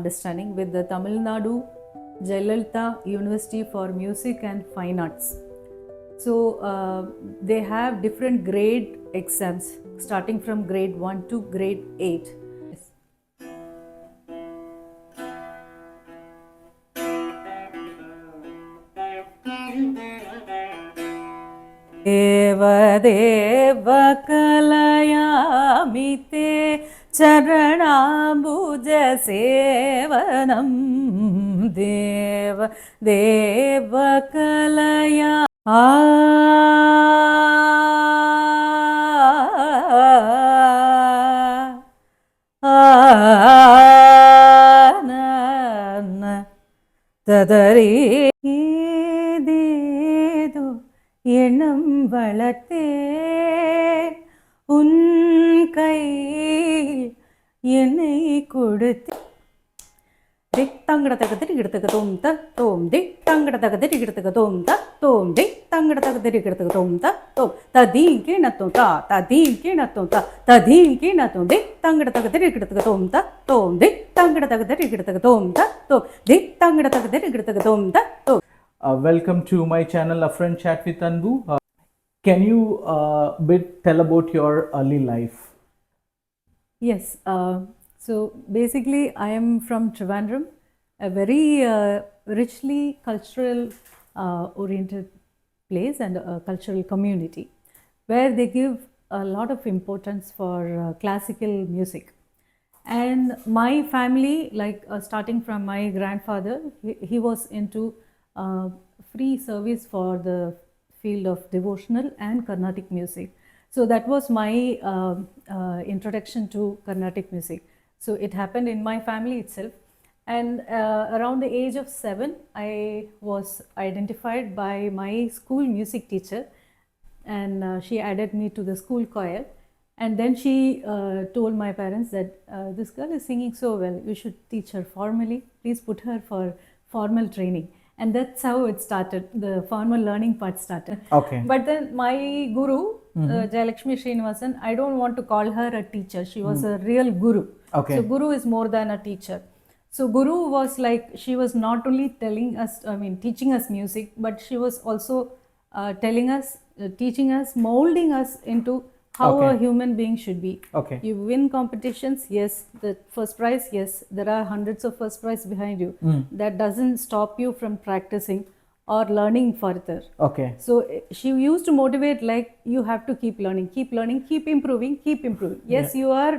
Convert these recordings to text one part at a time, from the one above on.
understanding with the Tamil Nadu Jayalalitha University for Music and Fine Arts. So they have different grade exams starting from grade 1 to grade 8. Yes. देव कलयामि ते चरणाम्बुज सेवनं देव कलया ததரே ஏதேதோ எண்ணம் வளர்த்தேன் உன் கையில் என்னை கொடுத்து திக் தங்கட தகதிரி கிடத்துக்கு தோம் த தோம் திக் தங்கட தகதிரி கிடத்துக்கு தோம் த தோம் திக் தங்கட தகதிரி கிடத்துக்கு தோம் த தோம் ததீம் கிணத்தும் தா ததீம் கிணத்தும் தா ததீம் கிணத்தும் திக் தங்கட தகதிரி கிடத்துக்கு தோம் த தோம் திக் தங்கட தகதிரி கிடத்துக்கு தோம் த தோம் திக் தங்கட தகதிரி கிடத்துக்கு தோம் த தோம். Welcome to my channel, A Friend Chat with Anbu. Can you tell about your early life? Yes. So basically, I am from Trivandrum, a very richly cultural oriented place and a cultural community where they give a lot of importance for classical music. And my family, like starting from my grandfather, he was into free service for the field of devotional and Carnatic music. So that was my introduction to Carnatic music. So it happened in my family itself. And around the age of 7, I was identified by my school music teacher, and she added me to the school choir. And then she told my parents that this girl is singing so well, you should teach her formally, please put her for formal training. And that's how it started, the formal learning part started. Okay. But then my guru, Jayalakshmi Srinivasan, I don't want to call her a teacher, she was a real guru. Okay. So guru is more than a teacher. So guru was like, she was not only teaching us music, but she was also telling us, teaching us, molding us into how a human being should be. Okay. You win competitions, yes. The first prize, yes. There are hundreds of first prize behind you. That doesn't stop you from practicing or learning further. Okay. So she used to motivate like, you have to keep learning, keep improving, keep improving. Yes, you are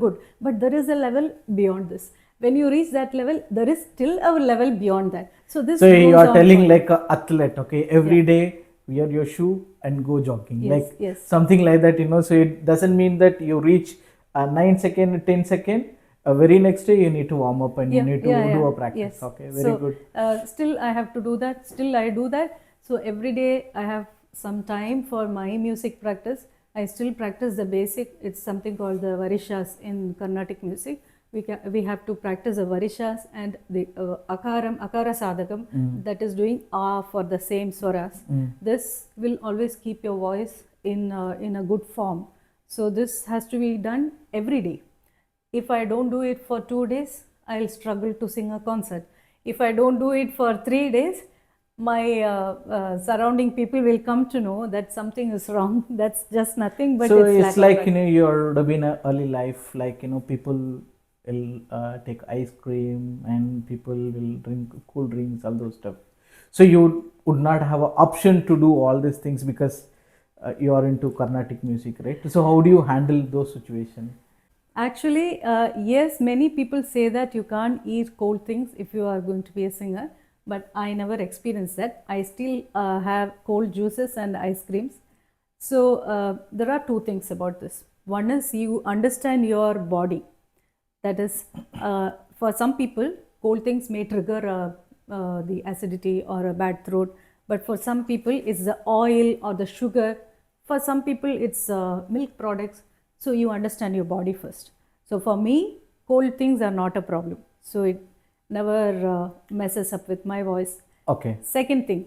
good, but there is a level beyond this. When you reach that level, there is still a level beyond that. So this. So you are telling like an athlete, okay? Every day wear your shoe and go jogging. Yes, like yes. something like that, you know. So it doesn't mean that you reach 9 second, 10 second. Very next day you need to warm up and you need to do a practice. Yes. Okay, very good. Still I have to do that. Still I do that. So every day I have some time for my music practice. I still practice the basic. It's something called the varishas in Carnatic music. We have to practice the varishas and the akara sadhakam, that is doing for the same swaras. This will always keep your voice in a good form. So this has to be done every day. If I don't do it for 2 days, I'll struggle to sing a concert. If I don't do it for 3 days, my surrounding people will come to know that something is wrong. That's just nothing but So it's it's like, you know, you would have been an early life, like, you know, people will take ice cream and people will drink cool drinks, all those stuff. So you would not have an option to do all these things because you are into Carnatic music, right? So how do you handle those situations? Actually, yes, many people say that you can't eat cold things if you are going to be a singer, but I never experienced that. I still have cold juices and ice creams. So there are two things about this. One is you understand your body. That is, for some people, cold things may trigger the acidity or a bad throat, but for some people it's the oil or the sugar. For some people it's milk products. So you understand your body first. So for me, cold things are not a problem. So it never messes up with my voice. Okay. Second thing,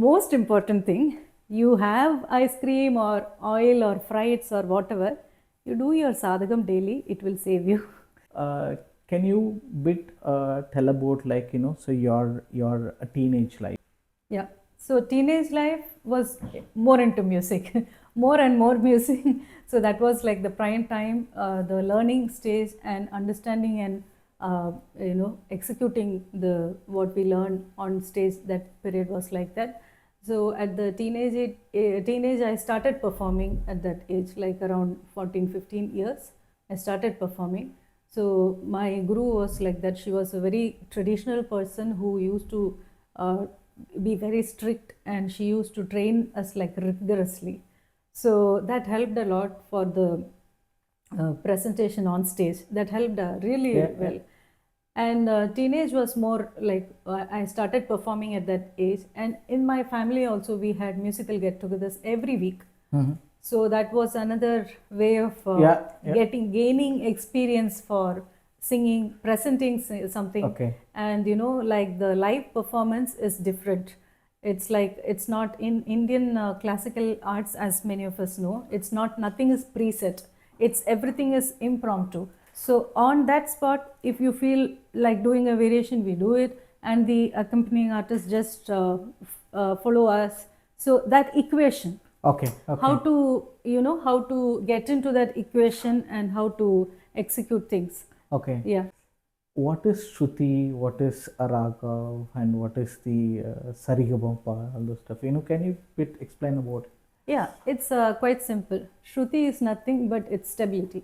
most important thing, you have ice cream or oil or frieds or whatever, you do your sadhagam daily, it will save you. Can you bit tell about like so your teenage life? Yeah. So teenage life was more into music, more and more music. So that was like the prime time, the learning stage, and understanding and executing the what we learned on stage. That period was like that. So at the teenage, I started performing at that age, like around 14, 15 years. I started performing. So my guru was like that. She was a very traditional person who used to be very strict, and she used to train us like rigorously. So that helped a lot for the presentation on stage. That helped really Yeah, well. And teenage was more like I started performing at that age, and in my family also we had musical get-togethers every week. Mm-hmm. So that was another way of Yeah, yeah. gaining experience for singing, presenting something. Okay. And like the live performance is different. It's like it's not in Indian classical arts, as many of us know. It's not, nothing is preset. It's everything is impromptu. So on that spot, if you feel like doing a variation, we do it, and the accompanying artists just follow us. So that equation, Okay. Okay. how to how to get into that equation and how to execute things. Okay. Yeah. What is Shruti? What is a raga? And what is the sarigama? All those stuff. Can you bit explain about it? Yeah, it's quite simple. Shruti is nothing but it's stability.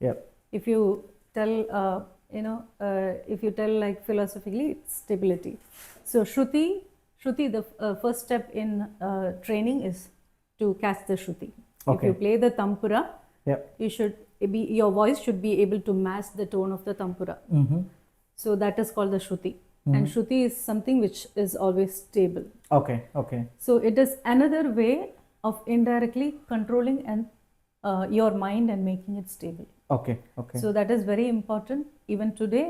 Yeah. If you tell if you tell like philosophically, it's stability. So Shruti, the first step in training is to catch the Shruti. If Okay. you play the tampura, Yeah. your voice should be able to match the tone of the tampura. Mm-hmm. So that is called the Shruti. And Shruti is something which is always stable. Okay. Okay. So it is another way of indirectly controlling and your mind and making it stable. Okay. Okay. So that is very important. Even today,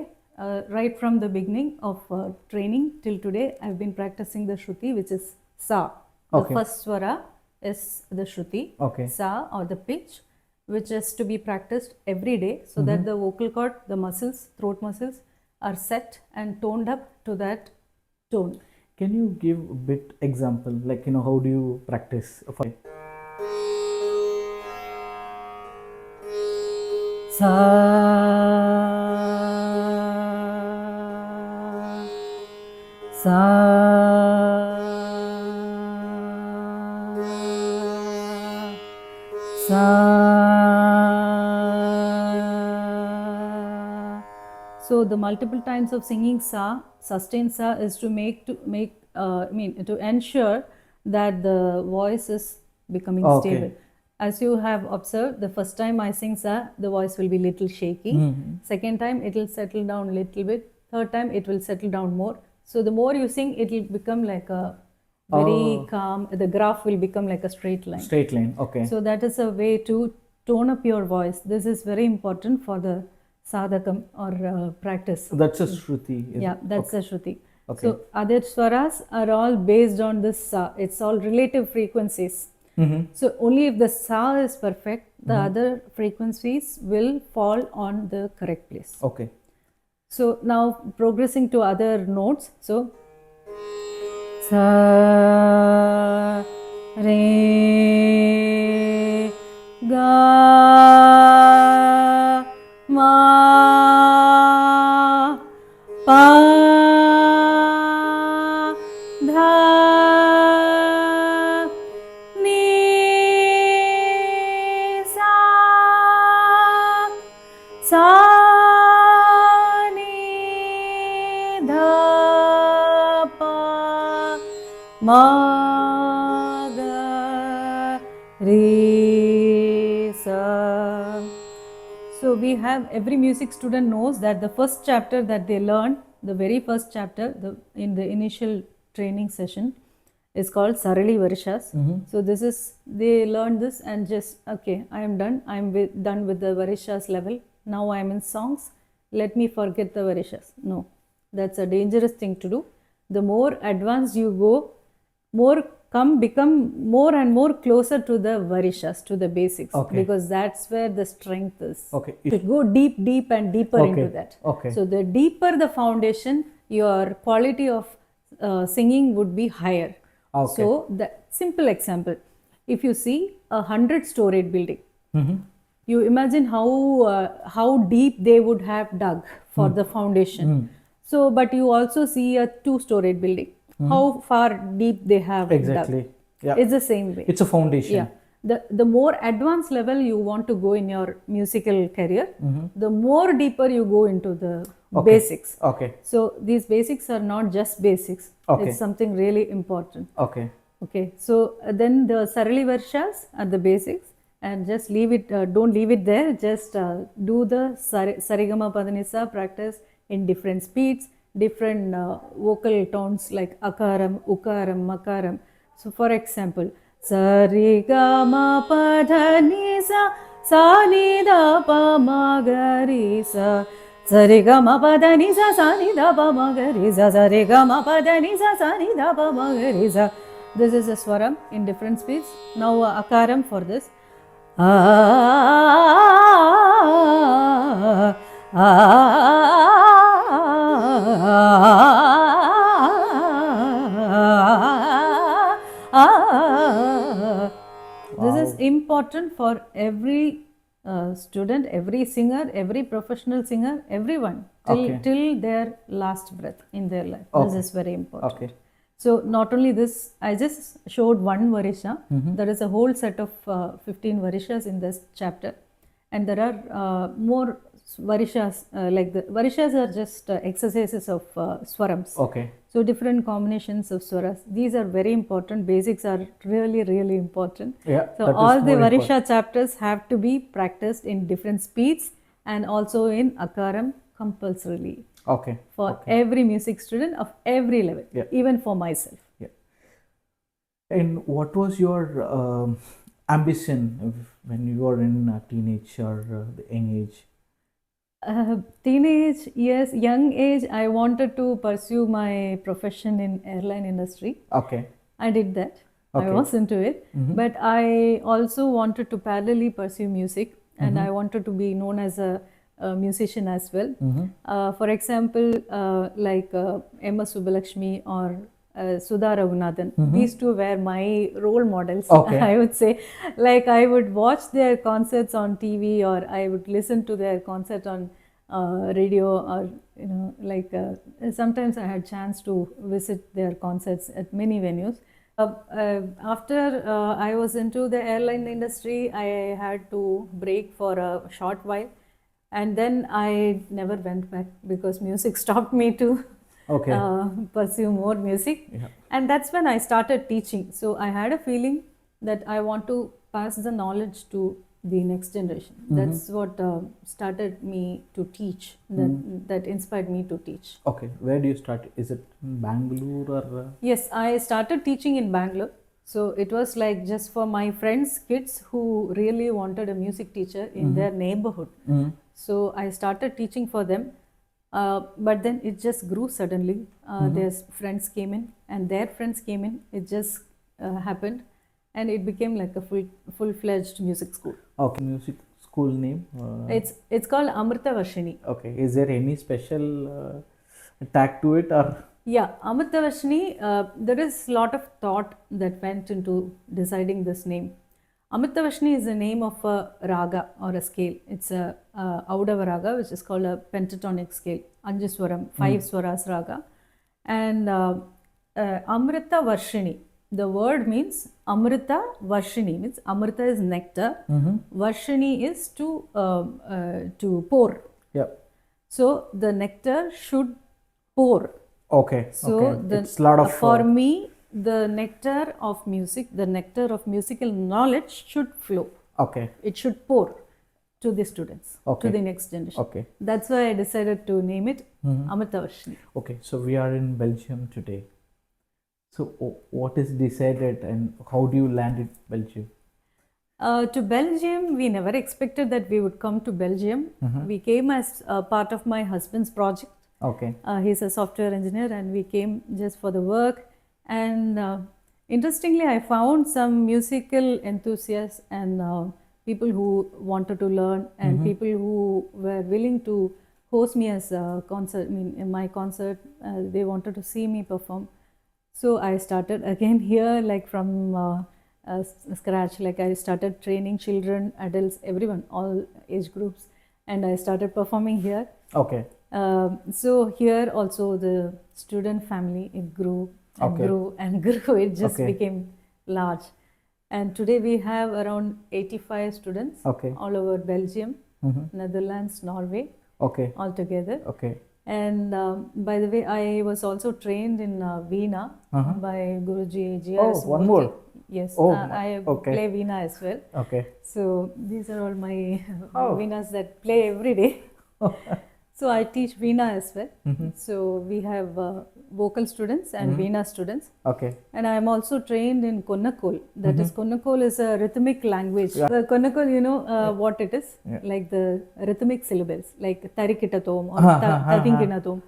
right from the beginning of training till today, I've been practicing the Shruti, which is Sa. The Okay. first swara is the Shruti, Okay. Sa, or the pitch, which is to be practiced every day, so that the vocal cord, the muscles, throat muscles, are set and toned up to that tone. Can you give a bit example, like how do you practice? Sa, sa, sa. So the multiple times of singing sa, sustained sa, is to to ensure that the voice is becoming Okay. stable. As you have observed, the first time I sing sa, the voice will be little shaky. Second time it will settle down a little bit. Third time it will settle down more. So the more you sing, it will become like a very calm. The graph will become like a straight line. Straight line. Okay. So that is a way to tone up your voice. This is very important for the sadhakam or practice. So that's a Shruti. Yeah, that's a Shruti. Okay. So other swaras are all based on this sa. It's all relative frequencies. So only if the sa is perfect, the other frequencies will fall on the correct place. Okay. So now progressing to other notes. So sa, re, ga, ma, pa, dha, ni, sa, sa, ni, dha, pa, ma, ga, re, sa. So we have, every music student knows that the first chapter that they learn, the very first chapter in the initial training session, is called Sarali Varishas. So this is, they learn this and just, okay, I am done. I am done with the Varishas level. Now I am in songs. Let me forget the Varishas. No, that's a dangerous thing to do. The more advanced you go, more become more and more closer to the varishas, to the basics, Okay. because that's where the strength is. Okay. To go deep and deeper Okay. into that. Okay. So the deeper the foundation, your quality of singing would be higher. Okay. So the simple example, if you see a 100-storied building, you imagine how deep they would have dug for the foundation. So, but you also see a 2-storied building, how far deep they have Exactly. dug. Yeah. It's the same way. It's a foundation. Yeah. The more advanced level you want to go in your musical career, the more deeper you go into the basics. Okay. So these basics are not just basics. Okay. It's something really important. Okay. Okay. So then the Sarali Varshas are the basics, and just leave it. Don't leave it there. Just do the Sarigama Padanisa practice in different speeds, different vocal tones like akaram, ukaram, makaram. So for example, Sarigama Padanisa Sanida Pamagarisa. Sarigama Padanisa Sanida Pamagarisa. Sarigama Padanisa Sanida Pamagarisa. This is a swaram in different speeds. Now akaram for this. This is important for every student, every singer, every professional singer, everyone till their last breath in their life. This is very important. Okay. So not only this, I just showed one varisha. There is a whole set of 15 varishas in this chapter, and there are more varishas. Like the varishas are just exercises of swarams. Okay. So different combinations of swaras. These are very important. Basics are really important. Yeah. So all the varisha chapters have to be practiced in different speeds and also in akaram compulsorily. Okay. For every music student of every level, even for myself. Yeah. And what was your ambition when you were in teenage or the young age? Teenage, yes, young age, I wanted to pursue my profession in airline industry. Okay. I did that. I was into it. But I also wanted to parallelly pursue music, and I wanted to be known as a musician as well. For example, like Emma Subbalakshmi or Sudha Raghunathan. These two were my role models. I would say, like I would watch their concerts on TV, or I would listen to their concert on radio, or like sometimes I had chance to visit their concerts at many venues. After I was into the airline industry, I had to break for a short while. And then I never went back because music stopped me to pursue more music. And that's when I started teaching. So I had a feeling that I want to pass the knowledge to the next generation. That's what started me to teach, that inspired me to teach. Okay, where do you start? Is it in Bangalore or? Yes, I started teaching in Bangalore. So it was like just for my friends' kids who really wanted a music teacher in their neighborhood. So I started teaching for them, but then it just grew suddenly. Their friends came in and their friends came in. It just happened, and it became like a full-fledged music school. Okay, music school name? It's called Amrita Varshini. Okay, is there any special tag to it or? Yeah, Amrita Varshini, there is a lot of thought that went into deciding this name. Amrita Varshini is the name of a raga or a scale. It's a Audava raga, which is called a pentatonic scale, Anjaswaram, 5 swaras raga. And Amrita Varshini, the word means Amrita Varshini, means Amrita is nectar, Varshini is to pour. Yeah. So the nectar should pour. Okay. So it's a lot of for me, the nectar of music, the nectar of musical knowledge should flow. Okay. It should pour to the students, to the next generation. Okay. That's why I decided to name it Amrita Varshini. Okay, so we are in Belgium today. So what is decided and how do you land in Belgium? To Belgium, we never expected that we would come to Belgium. We came as part of my husband's project. Okay. He's a software engineer, and we came just for the work. And Interestingly, I found some musical enthusiasts and people who wanted to learn, and people who were willing to host me as a concert. I mean, in my concert, they wanted to see me perform. So I started again here, like from scratch. Like I started training children, adults, everyone, all age groups, and I started performing here. Okay. So here also the student family, it grew and Okay. grew and grew. It just Okay. became large. And today we have around 85 students Okay. all over Belgium, Mhm. Netherlands, Norway, Okay. all together. Okay. And by the way, I was also trained in Veena by Guruji GRS Oh, one Murthy. more. Yes, Oh, I okay. play Veena as well. Okay. So these are all my Oh. Veenas that play every day. So I teach Veena as well. So we have vocal students and Veena students. Okay. And I am also trained in Konnakol. That is, Konnakol is a rhythmic language. Yeah. Konnakol, you know what it is? Yeah. Like the rhythmic syllables, like tarikitatom or tadinkinatom.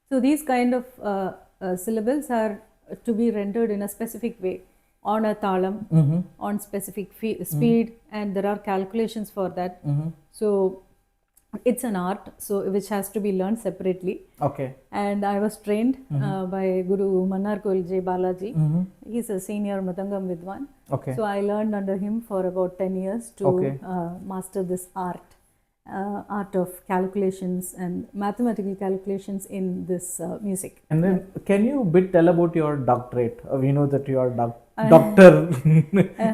So these kind of syllables are to be rendered in a specific way, on a talam, on specific speed, and there are calculations for that. So it's an art, so which has to be learned separately. Okay. And I was trained by Guru Mannarkol J. Balaji. He's a senior Madangam Vidwan. Okay. So I learned under him for about 10 years to Okay. master this art. Art of calculations and mathematical calculations in this music. And then, can you bit tell about your doctorate? We know that you are Doctor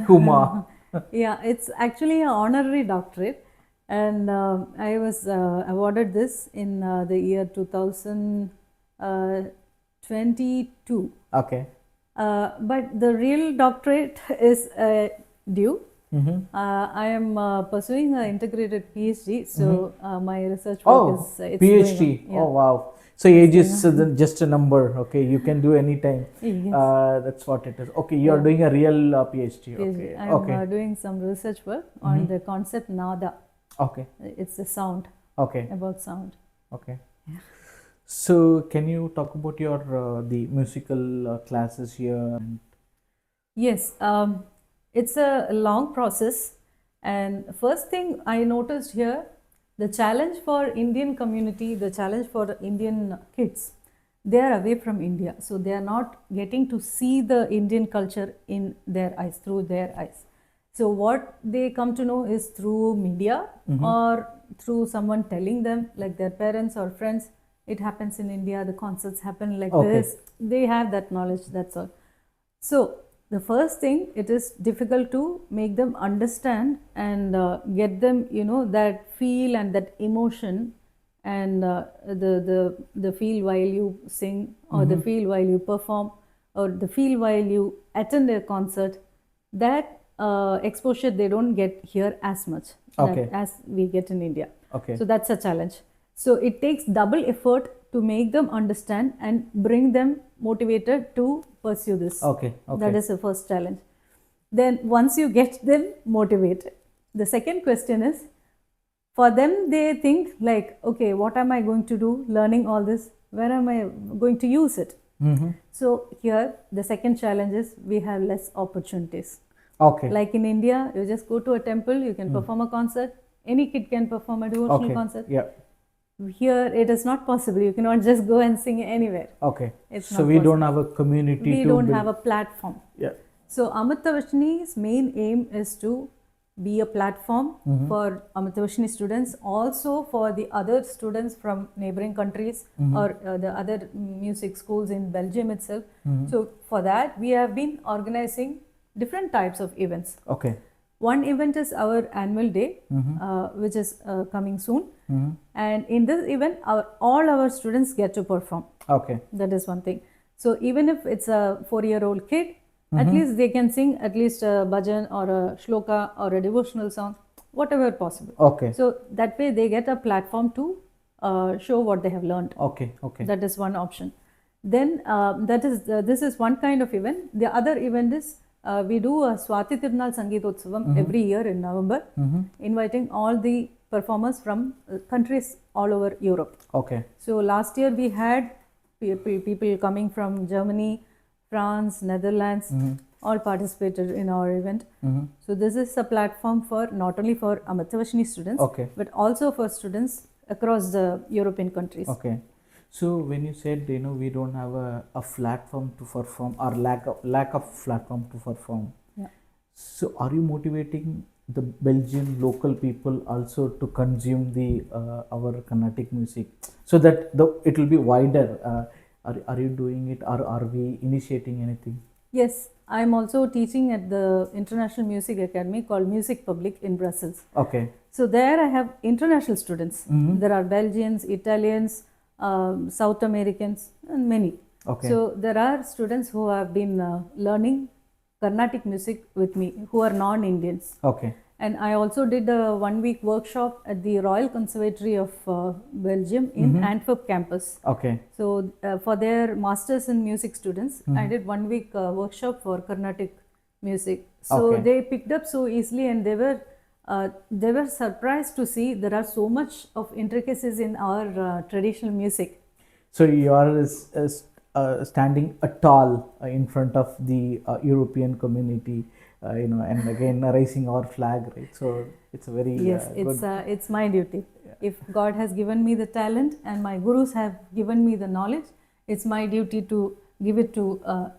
Huma. Yeah, it's actually an honorary doctorate, and I was awarded this in the year 2022. Okay. But the real doctorate is due. I am pursuing an integrated PhD, so my research work is it's PhD. going on. Yeah. Oh, wow. So age is just a number. Okay, you can do anytime. Yes. That's what it is. Okay, you are doing a real PhD. Okay. I am doing some research work on the concept nada. Okay. It's a sound. Okay. About sound. Okay. So, can you talk about your the musical classes here? Yes, it's a long process, and first thing I noticed here, the challenge for Indian community, the challenge for Indian kids, they are away from India, so they are not getting to see the Indian culture in their eyes, through their eyes. So what they come to know is through media or through someone telling them, like their parents or friends. It happens in India, the concerts happen like this. They have that knowledge, that's all. So the first thing, it is difficult to make them understand and get them, that feel and that emotion, and the feel while you sing, or the feel while you perform, or the feel while you attend a concert. That exposure they don't get here as much as we get in India. Okay. So that's a challenge. So it takes double effort to make them understand and bring them motivated to pursue this. Okay. That is the first challenge. Then once you get them motivated, the second question is, for them they think like, okay, what am I going to do learning all this? Where am I going to use it? So here the second challenge is, we have less opportunities. Okay. Like in India, you just go to a temple, you can perform a concert. Any kid can perform a devotional concert. Yeah. Here it is not possible. You cannot just go and sing anywhere. Okay. It's so not we possible. don't have a community. We don't have a platform. Yeah. So Amitavashini's main aim is to be a platform for Amitavashini students, also for the other students from neighboring countries or the other music schools in Belgium itself. So for that, we have been organizing different types of events. Okay. One event is our annual day, which is coming soon. And in this event, all our students get to perform. Okay. That is one thing. So even if it's a 4-year-old kid, at least they can sing at least a bhajan or a shloka or a devotional song, whatever possible. Okay. So that way they get a platform to show what they have learned. Okay. Okay. That is one option. Then this is one kind of event. The other event is, we do a Swati Tirunal Sangeetotsavam every year in November, inviting all the performers from countries all over Europe. Okay. So last year we had people coming from Germany, France, Netherlands, all participated in our event. So this is a platform for not only for Amartavashini students, Okay. but also for students across the European countries. Okay. So when you said we don't have a platform to perform, or lack of platform to perform. Yeah. So are you motivating the Belgian local people also to consume the our Carnatic music, so that it will be wider? Are you doing it, or are we initiating anything? Yes, I am also teaching at the International Music Academy called Music Public in Brussels. Okay. So there I have international students. There are Belgians, Italians, South Americans, and many. Okay. So there are students who have been learning Carnatic music with me, who are non-Indians. Okay. And I also did a 1-week workshop at the Royal Conservatory of Belgium in Antwerp campus. Okay. So for their masters in music students, I did 1-week workshop for Carnatic music. So Okay. they picked up so easily, and they were surprised to see there are so much of intricacies in our traditional music. So you are standing tall in front of the European community, and again raising our flag, right? So it's a very Yes, good. it's my duty. If God has given me the talent and my gurus have given me the knowledge, it's my duty to give it to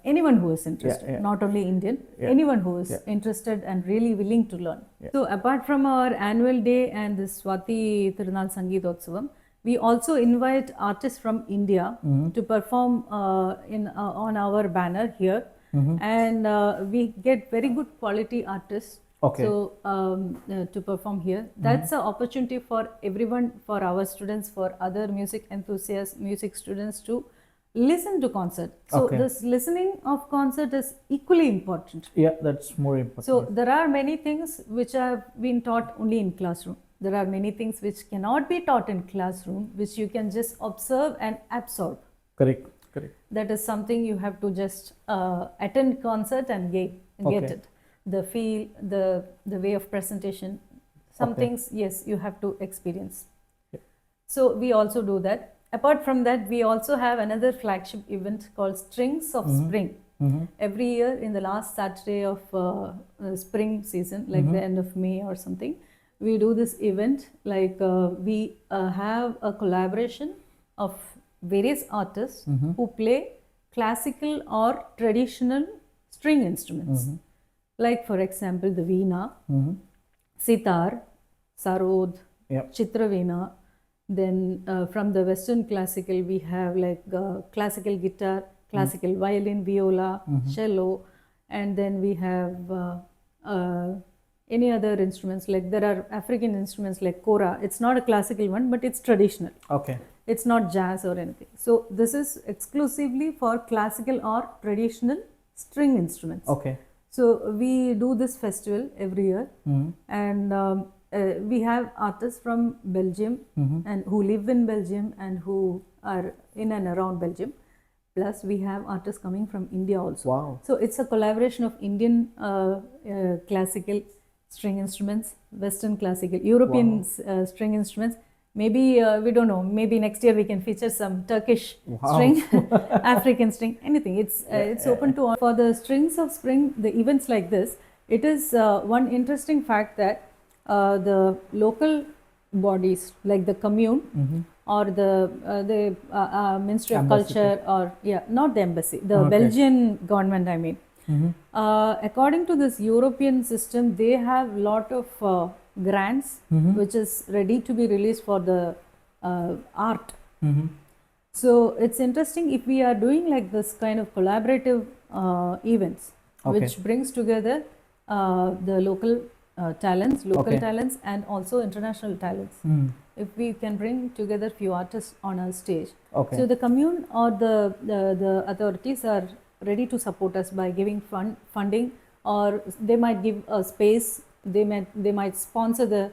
anyone who is interested, not only Indian, anyone who is interested and really willing to learn. So apart from our annual day and the Swati Tirunal Sangeetotsavam, we also invite artists from India to perform on our banner here, and we get very good quality artists. Okay. So to perform here, that's an opportunity for everyone, for our students, for other music enthusiasts, music students to listen to concert. So this listening of concert is equally important. Yeah, that's more important. So there are many things which have been taught only in classroom. There are many things which cannot be taught in classroom, which you can just observe and absorb. Correct. Correct. That is something you have to just attend concert and get it. The feel, the way of presentation. Some things, yes, you have to experience. So we also do that. Apart from that, we also have another flagship event called Strings of Spring. Every year in the last Saturday of spring season, like the end of May or something, we do this event. Like we have a collaboration of various artists who play classical or traditional string instruments. Like for example, the veena, sitar, sarod, chitraveena. Then from the Western classical, we have like classical guitar, classical violin, viola, cello, and then we have any other instruments. Like there are African instruments like kora. It's not a classical one, but it's traditional. Okay. It's not jazz or anything. So this is exclusively for classical or traditional string instruments. Okay. So we do this festival every year, and we have artists from Belgium and who live in Belgium and who are in and around Belgium. Plus we have artists coming from India also. Wow. So it's a collaboration of Indian classical string instruments, Western classical, European string instruments. Maybe we don't know. Maybe next year we can feature some Turkish string, African string, anything. It's open to all. For the Strings of Spring, the events like this, it is one interesting fact that the local bodies like the commune or the Ministry of Embassy. Culture, or not the embassy, the Belgian government, I mean. According to this European system, they have lot of grants which is ready to be released for the art. So it's interesting if we are doing like this kind of collaborative events, which brings together the local talents, talents, and also international talents. If we can bring together few artists on a stage, so the commune or the authorities are ready to support us by giving funding, or they might give a space. They might sponsor the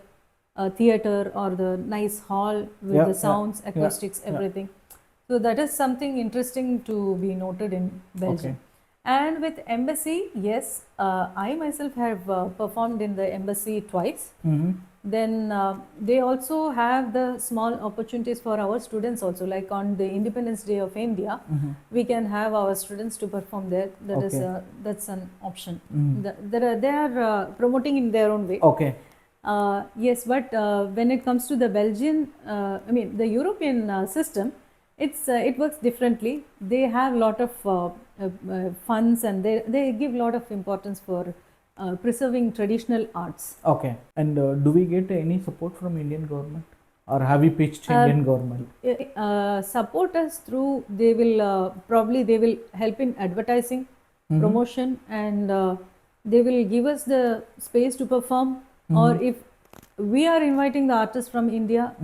theater or the nice hall with the sounds, acoustics, everything. So that is something interesting to be noted in Belgium. And with embassy, yes, I myself have performed in the embassy twice. then they also have the small opportunities for our students also, like on the Independence Day of India, we can have our students to perform there. That is Okay. that's an option. They are promoting in their own way. Okay. Yes, but when it comes to the Belgian, I mean the European system, it works differently. They have lot of funds, and they give lot of importance for preserving traditional arts. Okay. And do we get any support from Indian government, or have we pitched Indian government? Support us through, they will probably they will help in advertising, promotion, and they will give us the space to perform. Or if we are inviting the artists from India,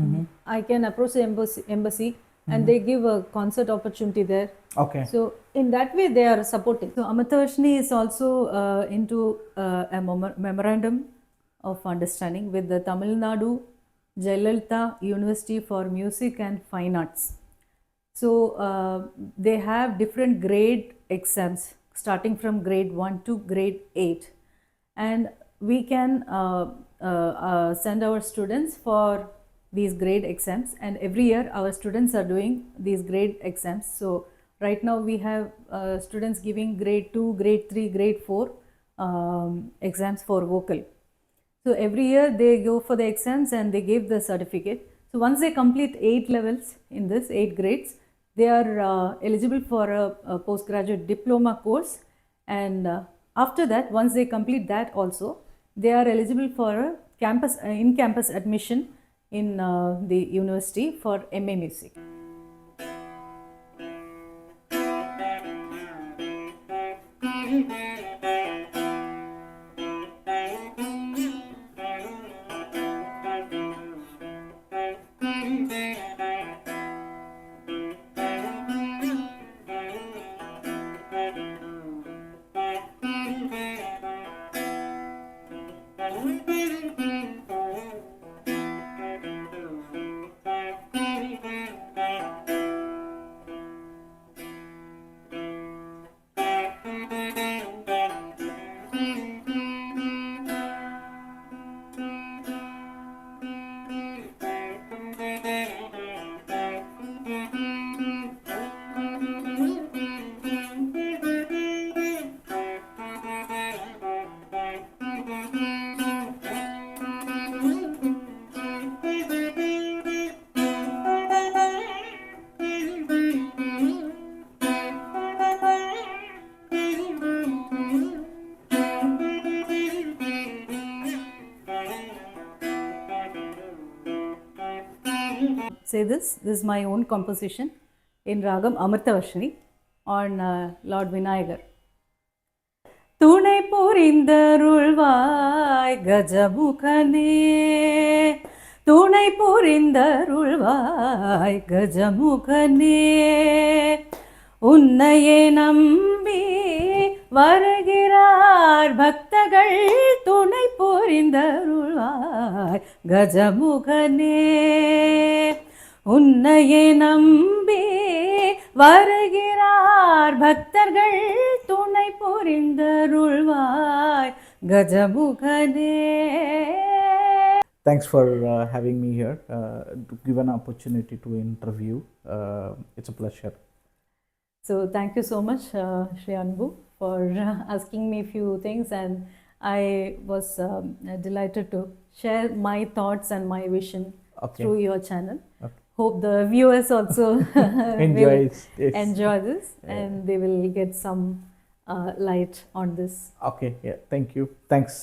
I can approach the embassy and they give a concert opportunity there. Okay. So in that way they are supporting. So Amartavashni is also into a memorandum of understanding with the Tamil Nadu Jayalalitha University for Music and Fine Arts. So they have different grade exams starting from grade 1 to grade 8, and we can send our students for these grade exams, and every year our students are doing these grade exams. So right now we have students giving grade 2, grade 3, grade 4 exams for vocal. So every year they go for the exams and they give the certificate. So once they complete 8 levels in this 8 grades, they are eligible for a postgraduate diploma course, and after that, once they complete that also, they are eligible for a campus in-campus admission in the university for MA Music. Say this is my own composition in Ragam Amartavashni on Lord Vinayagar. துணை புரிந்தருள்வாய் கஜமுகனே, துணை புரிந்தருள்வாய் கஜமுகனே, உன்னையே நம்பி வருகிறார் பக்தர்கள், துணை புரிந்தருள்வாய் கஜமுகனே, உன்னையே நம்பி வருகிறார் பக்தர்கள், துணை புரிந்தருள்வாய் கஜமுகனே. Thanks for having me here, to give an opportunity to interview. It's a pleasure. So thank you so much, Shri Anbu, for asking me a few things, and I was delighted to share my thoughts and my vision through your channel. Hope the viewers also will enjoy this, and they will get some light on this. Okay, yeah, thank you. Thanks.